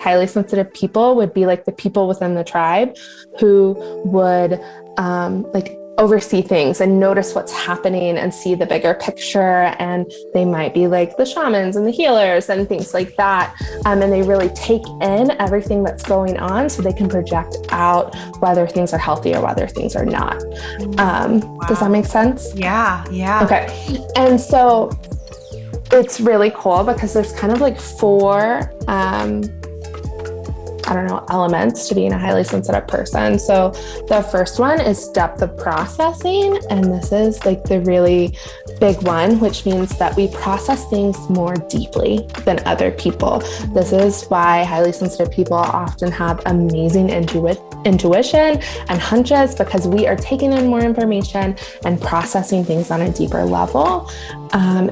highly sensitive people would be like the people within the tribe who would like oversee things and notice what's happening and see the bigger picture. And they might be like the shamans and the healers and things like that. And they really take in everything that's going on so they can project out whether things are healthy or whether things are not. Wow. Does that make sense? Yeah. Okay. And so it's really cool because there's kind of like four, elements to being a highly sensitive person. So the first one is depth of processing. And this is like the really big one, which means that we process things more deeply than other people. This is why highly sensitive people often have amazing intuition and hunches, because we are taking in more information and processing things on a deeper level.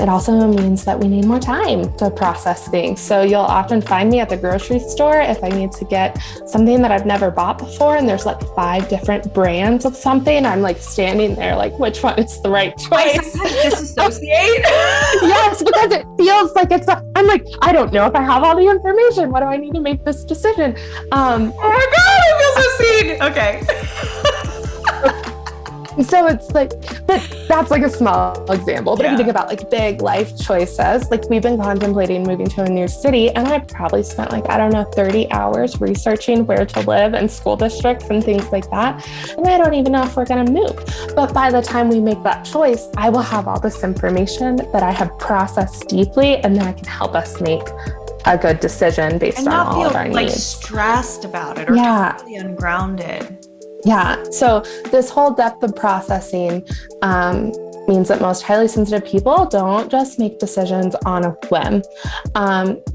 It also means that we need more time to process things. So you'll often find me at the grocery store if I need to get something that I've never bought before, and there's like 5 different brands of something. I'm like standing there like, which one is the right choice? I disassociate. Yes, because it feels like I'm like, I don't know if I have all the information. What do I need to make this decision? Oh my God, I feel so seen. Okay. So it's like, but that's like a small example. But if you think about like big life choices, like we've been contemplating moving to a new city, and I probably spent 30 hours researching where to live and school districts and things like that. And I don't even know if we're going to move. But by the time we make that choice, I will have all this information that I have processed deeply, and then I can help us make a good decision based on all of our needs. And not feel stressed about it or totally ungrounded. Yeah. So this whole depth of processing means that most highly sensitive people don't just make decisions on a whim.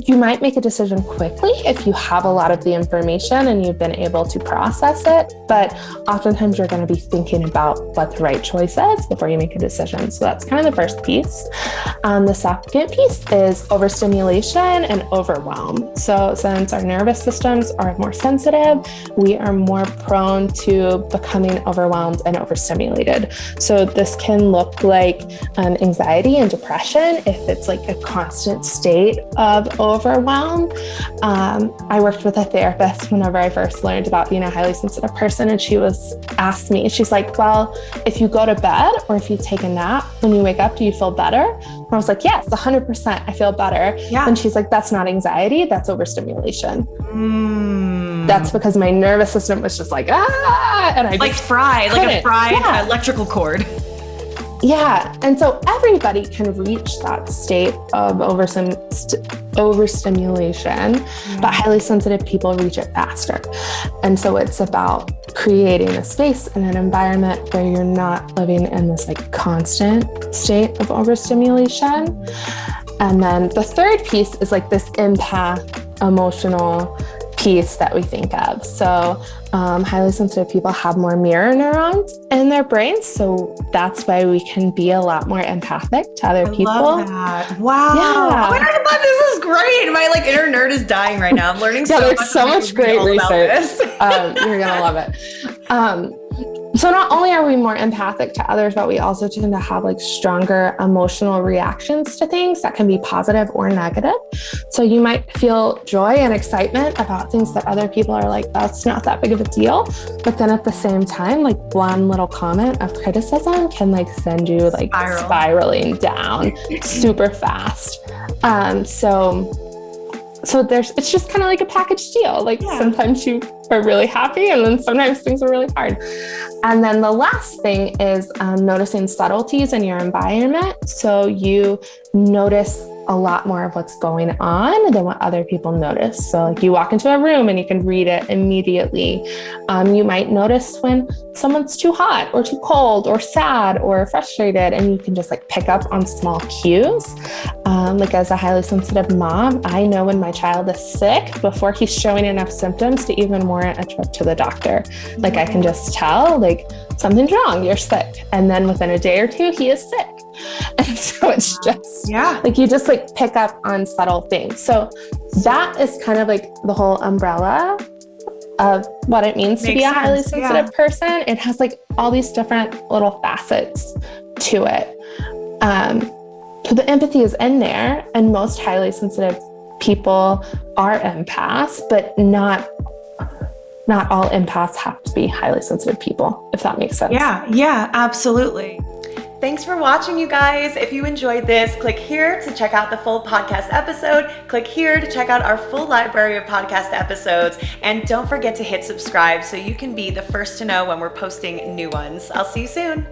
You might make a decision quickly if you have a lot of the information and you've been able to process it, but oftentimes you're going to be thinking about what the right choice is before you make a decision. So that's kind of the first piece. The second piece is overstimulation and overwhelm. So since our nervous systems are more sensitive, we are more prone to becoming overwhelmed and overstimulated. So this can look like anxiety and depression if it's like a constant state of overwhelm. I worked with a therapist whenever I first learned about being a highly sensitive person, and asked me, she's like, well, if you go to bed or if you take a nap, when you wake up, do you feel better? And I was like, yes, 100%, I feel better. Yeah. And she's like, that's not anxiety, that's overstimulation. That's because my nervous system was just like, and I like fried electrical cord. Yeah. And so everybody can reach that state of overstimulation, but highly sensitive people reach it faster. And so it's about creating a space and an environment where you're not living in this like constant state of overstimulation. And then the third piece is like this empath emotional piece that we think of. So highly sensitive people have more mirror neurons in their brains. So that's why we can be a lot more empathic to other people. I love that. Wow. Yeah. Oh my God, this is great. My inner nerd is dying right now. I'm learning so much great research. You're going to love it. So not only are we more empathic to others, but we also tend to have stronger emotional reactions to things that can be positive or negative. So you might feel joy and excitement about things that other people are like, that's not that big of a deal. But then at the same time, one little comment of criticism can send you spiraling down super fast. So it's just kind of like a package deal. Sometimes you are really happy and then sometimes things are really hard. And then the last thing is noticing subtleties in your environment. So you notice a lot more of what's going on than what other people notice. So you walk into a room and you can read it immediately. You might notice when someone's too hot or too cold or sad or frustrated, and you can just pick up on small cues. As a highly sensitive mom, I know when my child is sick before he's showing enough symptoms to even warrant a trip to the doctor. I can just tell something's wrong, you're sick. And then within a day or two, he is sick. And so it's just, you just pick up on subtle things. So that is kind of the whole umbrella of what it means to be a highly sensitive person. It has all these different little facets to it. So the empathy is in there, and most highly sensitive people are empaths, but not all empaths have to be highly sensitive people, if that makes sense. Yeah, absolutely. Thanks for watching, you guys. If you enjoyed this, click here to check out the full podcast episode. Click here to check out our full library of podcast episodes. And don't forget to hit subscribe so you can be the first to know when we're posting new ones. I'll see you soon.